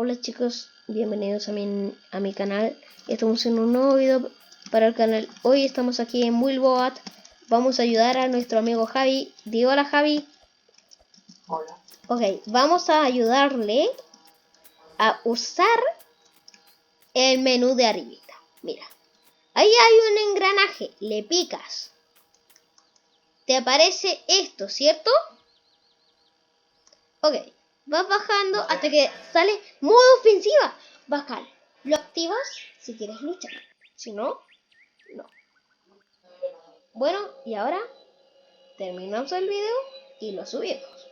Hola chicos, bienvenidos a mi canal. Estamos en un nuevo video para el canal. Hoy estamos aquí en Buildboat. Vamos a ayudar a nuestro amigo Javi. Di hola Javi. Hola. Ok, vamos a ayudarle a usar el menú de arribita. Mira, ahí hay un engranaje, le picas. Te aparece esto, ¿cierto? Ok, vas bajando hasta que sale modo ofensiva. Bajar, lo activas si quieres luchar. Si no, no. Bueno, y ahora terminamos el video y lo subimos.